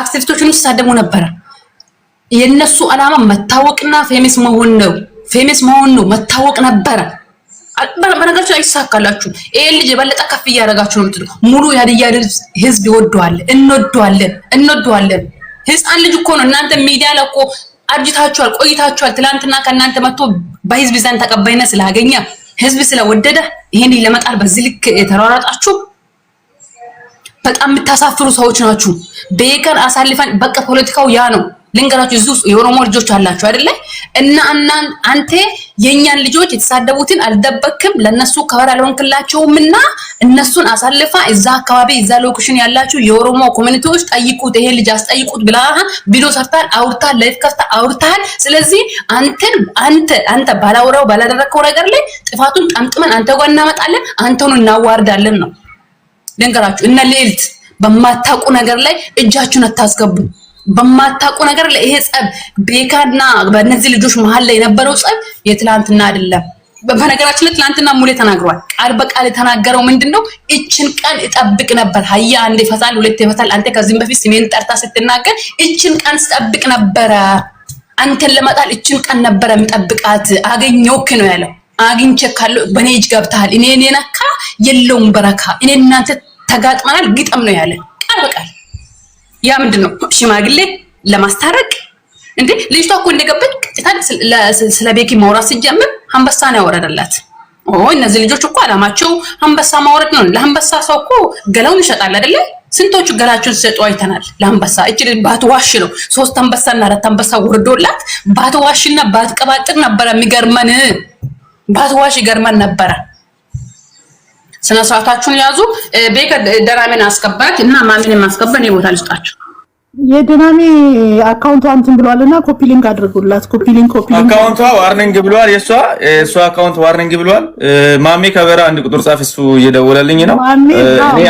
አክቲቪስቶችን ሲሳደቡ ነበር የነሱ አላማ መታወቅና ፌመስ መሆን ነው መታወቅ ነበር በነገራችን አይሳካላችሁ ይሄ ልጅ የበለጠ ከፍ ያደርጋችሁ ነው የምትሉ ሙሉ ያድያ ህዝብ ይወደዋል እንወደዋለን ህፃን ልጅ እኮ ነው እናንተ ሚዲያ ላይ እኮ አጅታችኋል ቆይታችኋል ትላንትና ከናንተ መጥቶ በህዝብ ዘንድ ተቀባይነት ስላገኘ ህዝብ ስለወደደ ይሄን ለመጣል በዚህ ልክ የተራራጣችሁ በጣም የምታሳፍሩ ሰዎች ናችሁ በየቀን አሳልፈን በቃ ፖለቲካው ያ ነው ልንገራችሁ እዚህ ውስጥ የኦሮሞ ልጆች አላችሁ አይደለ እና አንተ የኛን ልጆች የተሳደቡትን አልደበክም ለነሱ ከወራ ለወንክላቸውምና እነሱን አሳልፋ እዛ አካባቢ እዛ ሎኬሽን ያላችሁ የኦሮሞ ኮሚኒቲዎች ጠይቁት ይሄ ልጅ አስጠይቁት ብላ ቪዲዮ ሰርታል አውርታል ላይፍ ከፍታ አውርታል ስለዚህ አንተ ባላወራው ባላደረከው ነገር ላይ ጥፋቱን ጠምጥመን አንተ ጋር እናመጣለን አንተውን እናዋርዳለን ነው ልንገራችሁ እና ሌልት በማታውቁ ነገር ላይ እጃችሁን አታስገቡ በማታውቁ ነገር ላይ ይሄ ጸብ ቤካና በእነዚህ ልጆች መሃል ላይ የነበረው ጸብ የትላንትና አይደለም በነገራችን ላይ ትላንትና ሙሌ ተናግሯል ቃል በቃል የተናገረው ምንድነው እችን ቀን እጠብቅ ነበር ሀያ አንዴ ይፈታል ሁለት ይፈታል አንተ ከዚህም በፊት ስሜን ጠርታ ስትናገር እችን ቀን ስጠብቅ ነበር አንተን ለማጣል እችን ቀን ነበር የምጠብቃት አገኘውክ ነው ያለው አግኝቼካለሁ በኔ እጅ ገብታል እኔ ነካ የለውም በረካ እኔ እናንተ ተጋጥመናል ግጥም ነው ያለ ቃል በቃል ያ ምንድነው ሽማግሌ ለማስታረቅ እንዴ ልጅቷ እኮ እንደገበት ስለ ቤኪ ማውራት ሲጀምር አንበሳን ያወረደላት እነዚህ ልጆች እኮ አላማቸው አንበሳ ማውረድ ነው ለአንበሳ ሰው እኮ ገላውን ይሸጣል አይደለ ስንቶቹ ገላቸውን ሲሰጡ አይተናል ለአንበሳ እቺ ባትዋሽ ነው 3 አንበሳና 4 አንበሳ ወርዶላት ባትዋሽና ባትቀባጥር ነበር የሚገርመን ባትዋሽ ይገርመን ነበር ስነ ስርዓታችሁን ያዙ ቤከ ደራሜን አስከባት እና ማሚን ማስከበን ይቦታ ልስጣችሁ የደናሚ አካውንቷ እንትን ብሏልና ኮፒ ሊንክ አድርጉላት ኮፒ ሊንክ አካውንቷ ዋርኒንግ ብሏል የሷ አካውንት ዋርኒንግ ብሏል ማሚ ከበራ አንድ ቁጥር ጻፍ እሱ እየደወለልኝ ነው እኔ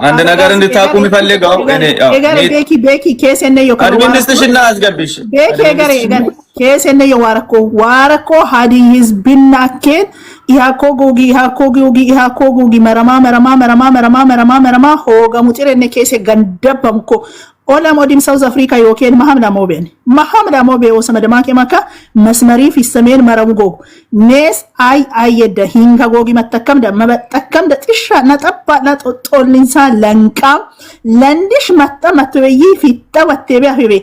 አንድ ነገር እንድታቁ የሚፈልገው እኔ ቤኪ ኬስ እነዮ አድሚኒስትሬሽን አስገብሽ ቤኪ ገሬ ኬስ እነዮ ዋረኮ ሀዲ ህዝብናከን ኢሃኮጉጊ መረማ ሆጋ ሙጭሬነ ኬስ ገንደበምኮ ኦላሞዲም ሳውዝ አፍሪካ ዮኬን ማሐምዳ ሞቤ ወሰመደማ ከማካ መስመሪ ፊሰሜን መረሙጎ ኔስ አይየደ ሂንጋ ጎጊ መተከም ደመበተከም ደጥሻ ነጠባ ለጦጦልንሳ ለንቃ ለንዲሽ መተመትበይ ፊታ ወተበ አፈበ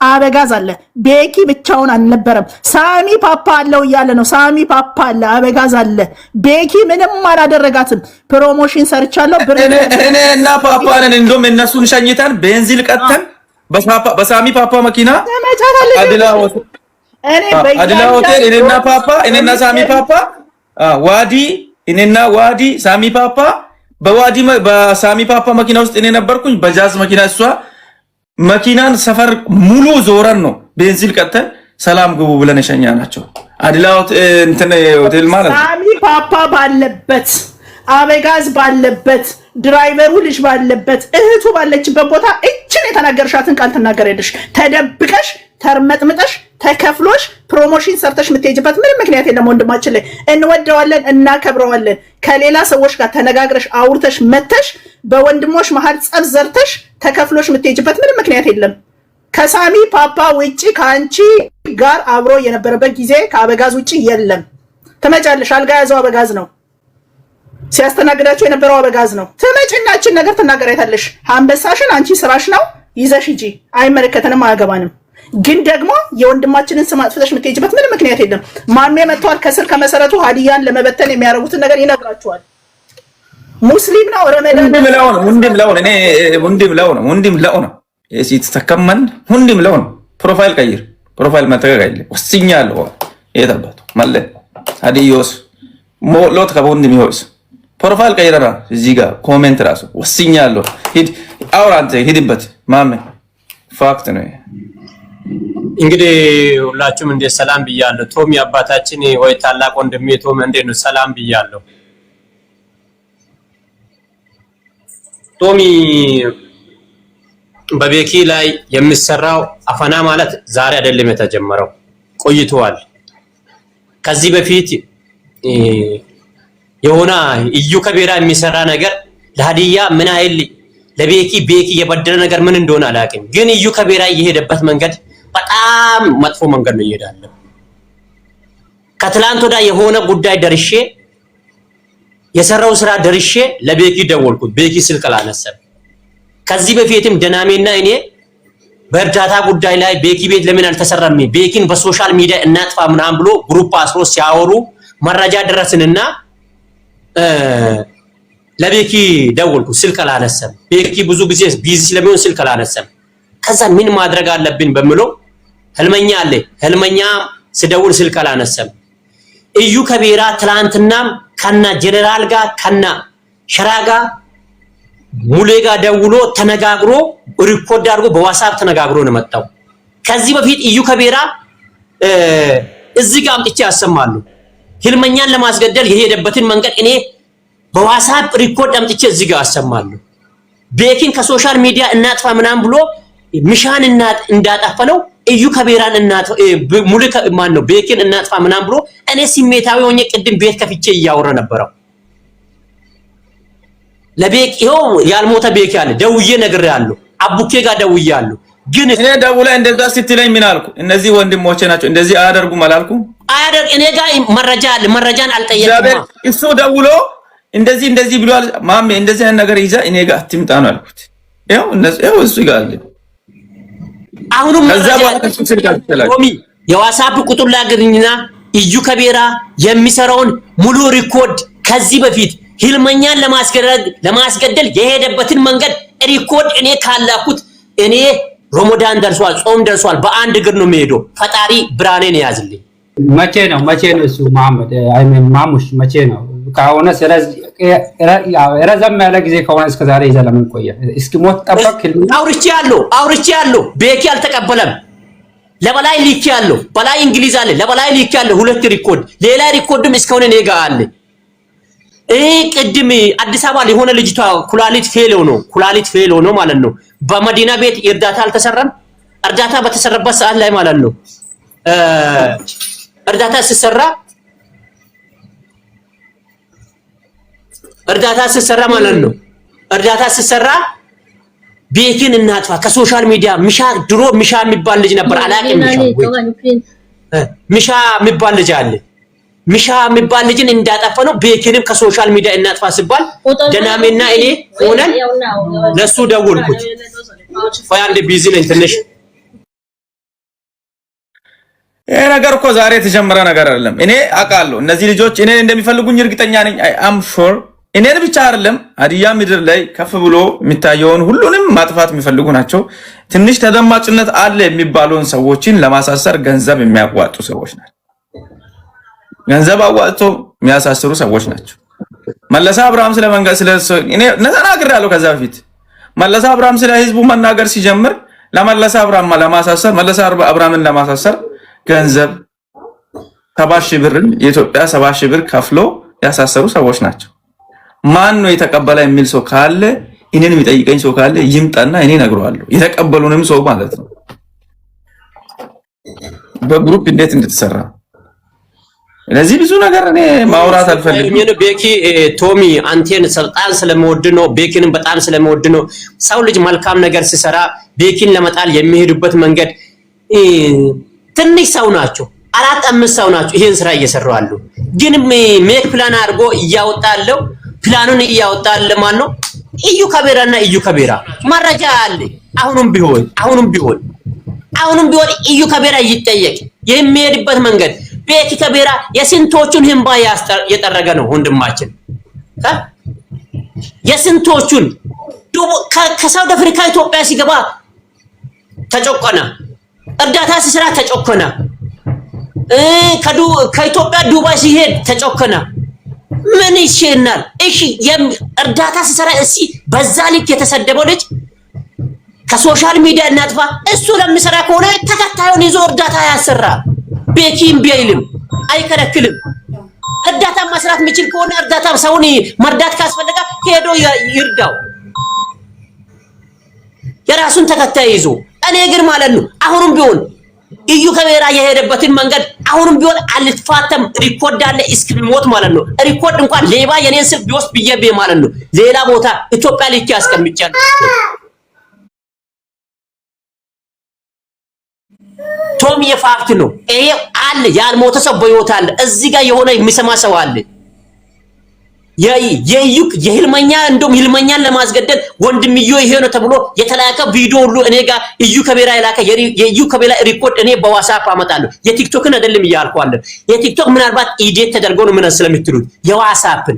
አበጋዝ አለ ቤኪ ብቻውን አልነበረም ሳሚ ፓፓ አለው እያለ ነው ሳሚ ፓፓ አለ አበጋዝ አለ ቤኪ ምንም አላደረጋትም ፕሮሞሽን ሰርቻለሁ እኔና ፓፓ ነን እንደውም እነሱን ሸኝተን ቤንዚል ቀተን በሳሚ ፓፓ መኪና አድላ ሆቴል እኔና ሳሚ ፓፓ ዋዲ እኔና ዋዲ ሳሚ ፓፓ በሳሚ ፓፓ መኪና ውስጥ እኔ ነበርኩኝ በጃዝ መኪና እሷ መኪናን ሰፈር ሙሉ ዞረን ነው ቤንዚል ቀተን ሰላም ግቡ ብለን የሸኛናቸው አድላውት እንትን ሆቴል ማለት ሳሚ ፓፓ ባለበት አበጋዝ ባለበት ድራይቨሩ ልጅ ባለበት እህቱ ባለችበት ቦታ እችን የተናገርሻትን ቃል ተናገረልሽ ተደብቀሽ ተርመጥምጠሽ ተከፍሎሽ ፕሮሞሽን ሰርተሽ ምትሄጅበት ምንም ምክንያት የለም ወንድማችን ላይ እንወደዋለን እናከብረዋለን ከሌላ ሰዎች ጋር ተነጋግረሽ አውርተሽ መተሽ በወንድሞች መሃል ጸብ ዘርተሽ ተከፍሎሽ ምትሄጅበት ምንም ምክንያት የለም ከሳሚ ፓፓ ውጪ ካንቺ ጋር አብሮ የነበረበት ጊዜ ከአበጋዝ ውጪ የለም ተመጫለሽ አልጋ ያዘው አበጋዝ ነው ሲያስተናግዳቸው የነበረው አበጋዝ ነው ተመጭናችን ነገር ተናገራይታለሽ አንበሳሽን አንቺ ስራሽ ነው ይዘሽ ሂጂ አይመለከተንም አያገባንም ግን ደግሞ የወንድማችንን ስም አጥፍተሽ ምትሄጂበት ምንም ምክንያት የለም ማሜ መጥቷል ከስር ከመሰረቱ ሀዲያን ለመበተን የሚያረጉትን ነገር ይነግራቸዋል ሙስሊም ነው ረመዳን ወንድም ለው ነው እሲት ተከመን ወንድም ለው ነው ፕሮፋይል ቀይር ፕሮፋይል መተጋጋይ ወስኛለሁ የታባቱ ማለ ሀዲዮስ ሞሎት ከወንድም ይሆስ ፕሮፋይል ቀይረራ እዚህ ጋር ኮሜንት ራሱ ወስኛለሁ ሂድ አውራንተ ሂድበት ማሜ ፋክት ነው እንግዲህ ሁላችሁም እንደ ሰላም ብያለሁ ቶሚ አባታችን ወይ ታላቅ ወንድሜ ቶም እንዴት ነው ሰላም ብያለሁ ቶሚ በቤኪ ላይ የሚሰራው አፈና ማለት ዛሬ አይደለም የተጀመረው ቆይቷል ከዚህ በፊት የሆነ እዩ ከቤራ የሚሰራ ነገር ለሀዲያ ምን አይል ለቤኪ የበደለ ነገር ምን እንደሆነ አላውቅም። ግን እዩ ከቤራ እየሄደበት መንገድ በጣም መጥፎ መንገድ ነው እየሄዳለ። ከትላንት ወዳ የሆነ ጉዳይ ደርሼ የሰራው ስራ ደርሼ ለቤኪ ደወልኩት። ቤኪ ስልክ አላነሳም። ከዚህ በፊትም ደናሜና እኔ በእርዳታ ጉዳይ ላይ ቤኪ ቤት ለምን አልተሰራም ቤኪን በሶሻል ሚዲያ እናጥፋ ምናምን ብሎ ግሩፕ አስሮ ሲያወሩ መረጃ ደረስንና ለቤኪ ደወልኩት። ስልክ አላነሳም። ቤኪ ብዙ ጊዜ ቢዚ ስለሚሆን ስልክ አላነሳም። ከዛ ምን ማድረግ አለብን በሚለው ህልመኛ አለ። ህልመኛ ስደውል ስልክ አላነሳም። እዩ ከቤራ ትላንትናም ከና ጀነራል ጋር ከና ሸራጋ ሙሌ ጋር ደውሎ ተነጋግሮ ሪኮርድ አድርጎ በዋትስአፕ ተነጋግሮ ነው መጣው። ከዚህ በፊት እዩ ከቤራ እዚህ ጋር አምጥቼ ያሰማሉ። ህልመኛን ለማስገደል የሄደበትን መንገድ እኔ በዋትስአፕ ሪኮርድ አምጥቼ እዚህ ጋር አሰማሉ። ቤኪን ከሶሻል ሚዲያ እናጥፋ ምናምን ብሎ ምሻን እንዳጣፈለው እዩ ከቤራን ሙሌ ማን ነው ቤኪን እናጥፋ ምናምን ብሎ እኔ ስሜታዊ ሆኜ ቅድም ቤት ከፍቼ እያወራ ነበረው። ለቤኪ ይኸው ያልሞተ ቤኪ አለ ደውዬ ነግሬያለሁ። አቡኬ ጋር ደውያለሁ። ግን እኔ ደውላ እንደዛ ስትለኝ ምን አልኩ? እነዚህ ወንድሞቼ ናቸው እንደዚህ አያደርጉም አላልኩም? አያደርግ እኔ ጋር መረጃ አለ። መረጃን አልጠየቅኩም። እሱ ደውሎ እንደዚህ ብሏል ማሜ እንደዚህ አይነት ነገር ይዛ እኔ ጋር አትምጣ ነው አልኩት። ይኸው እሱ ጋር አለ። አሁንም ሮሚ የዋትስአፕ ቁጥር ላግኝና እዩ ከቤራ የሚሰራውን ሙሉ ሪኮርድ ከዚህ በፊት ህልመኛን ለማስገደል የሄደበትን መንገድ ሪኮርድ እኔ ካላኩት እኔ ረመዳን ደርሷል፣ ጾም ደርሷል። በአንድ እግር ነው የሚሄደው። ፈጣሪ ብራኔን ያዝልኝ። መቼ ነው እሱ መሐመድ ማሙሽ መቼ ነው ከሆነ ረዘም ያለ ጊዜ ከሆነ እስከ ዛሬ ይዘህ ለምን ቆየ? እስኪ ሞት ጠበቅ። አውርቼ ያለው ቤኪ አልተቀበለም። ለበላይ ልክ ያለው በላይ እንግሊዝ አለ ለበላይ ልክ ያለው 2 ሪኮርድ ሌላ ሪኮርድም እስካሁን እኔ ጋር አለ። ቅድም አዲስ አበባ የሆነ ልጅቷ ኩላሊት ፌል ሆኖ ማለት ነው በመዲና ቤት እርዳታ አልተሰራም። እርዳታ በተሰራበት ሰዓት ላይ ማለት ነው እርዳታ ሲሰራ ቤኪን እናጥፋ ከሶሻል ሚዲያ ሚሻ የሚባል ልጅ ነበር አላውቅም። ሚሻ የሚባል ልጅ አለ። ሚሻ የሚባል ልጅን እንዳጠፋ ነው ቤኪንም ከሶሻል ሚዲያ እናጥፋ ሲባል ደናሜና እኔ ሆነን ለሱ ደወልኩት። አንድ ቢዚ ነኝ ትንሽ። ይሄ ነገር እኮ ዛሬ የተጀመረ ነገር አይደለም። እኔ አውቃለሁ እነዚህ ልጆች እኔን እንደሚፈልጉኝ እርግጠኛ ነኝ። አም ሹር እኔን ብቻ አይደለም ሀዲያ ምድር ላይ ከፍ ብሎ የሚታየውን ሁሉንም ማጥፋት የሚፈልጉ ናቸው። ትንሽ ተደማጭነት አለ የሚባሉን ሰዎችን ለማሳሰር ገንዘብ የሚያዋጡ ሰዎች ናቸው። ገንዘብ አዋጥቶ የሚያሳስሩ ሰዎች ናቸው። መለሳ አብርሃም እኔ ተናግሬያለሁ ከዛ በፊት መለሳ አብርሃም ስለ ህዝቡ መናገር ሲጀምር ለመለሳ አብርሃም ለማሳሰር መለሳ አብርሃምን ለማሳሰር ገንዘብ 70 ሺህ ብር የኢትዮጵያ 70 ሺህ ብር ከፍሎ ያሳሰሩ ሰዎች ናቸው። ማን ነው የተቀበለ የሚል ሰው ካለ እኔን የሚጠይቀኝ ሰው ካለ ይምጣና እኔ እነግረዋለሁ። የተቀበሉንም ሰው ማለት ነው በግሩፕ እንዴት እንደተሰራ። ስለዚህ ብዙ ነገር እኔ ማውራት አልፈልግም። ቤኪ ቶሚ አንቴን ስልጣን ስለመወድ ነው ቤኪንም በጣም ስለመወድ ነው። ሰው ልጅ መልካም ነገር ሲሰራ ቤኪን ለመጣል የሚሄዱበት መንገድ ትንሽ ሰው ናቸው 4-5 ሰው ናቸው ይሄን ስራ እየሰሩ አሉ። ግን ሜክ ፕላን አድርጎ እያወጣለው ፕላኑን እያወጣለ ማን ነው? እዩ ከቤራና እዩ ከቤራ መረጃ አለ። አሁንም ቢሆን እዩ ከቤራ ይጠየቅ። የሚሄድበት መንገድ ቤኪ ከቤራ የስንቶቹን ህንባ የጠረገ ነው ወንድማችን። የስንቶቹን ከሳውዲ አፍሪካ ኢትዮጵያ ሲገባ ተጨቆነ፣ እርዳታ ሲሰራ ተጨቆነ፣ ከኢትዮጵያ ዱባይ ሲሄድ ተጨቆነ። ምን ይሽናል? እሺ እርዳታ ሲሰራ በዛ ልክ የተሰደበው ልጅ ከሶሻል ሚዲያ እናጥፋ እሱ ለሚሰራ ከሆነ ተከታዩን ይዞ እርዳታ ያሰራ። ቤኪም ቢይልም አይከለክልም። እርዳታ መስራት የሚችል ከሆነ እርዳታ ሰውን መርዳት ካስፈለገ ሄዶ ይርዳው የራሱን ተከታይ ይዞ። እኔ ግን ማለት ነው አሁንም ቢሆን እዩ ከቤራ የሄደበትን መንገድ አሁንም ቢሆን አልተፋተም። ሪኮርድ አለ እስክሪሞት ማለት ነው። ሪኮርድ እንኳን ሌባ የኔን ስልክ ቢወስድ ብዬ ማለት ነው ሌላ ቦታ ኢትዮጵያ ልክ ያስቀምጫለሁ። ቶም የፋክት ነው ይሄ አለ። ያልሞተ ሰው በሕይወት አለ። እዚህ ጋር የሆነ የሚሰማ ሰው አለ። የህልመኛ እንደውም ህልመኛን ለማስገደል ወንድምዮ ይሄ ነው ተብሎ የተላከ ቪዲዮ ሁሉ እኔ ጋር እዩ ከቤራ የላከ የዩ ከቤራ ሪኮርድ እኔ በዋትስአፕ አመጣለሁ። የቲክቶክን አይደለም ይያልኳለሁ። የቲክቶክ ምናልባት ኢዲት ተደርጎ ነው ምን ስለምትሉት የዋትስአፕን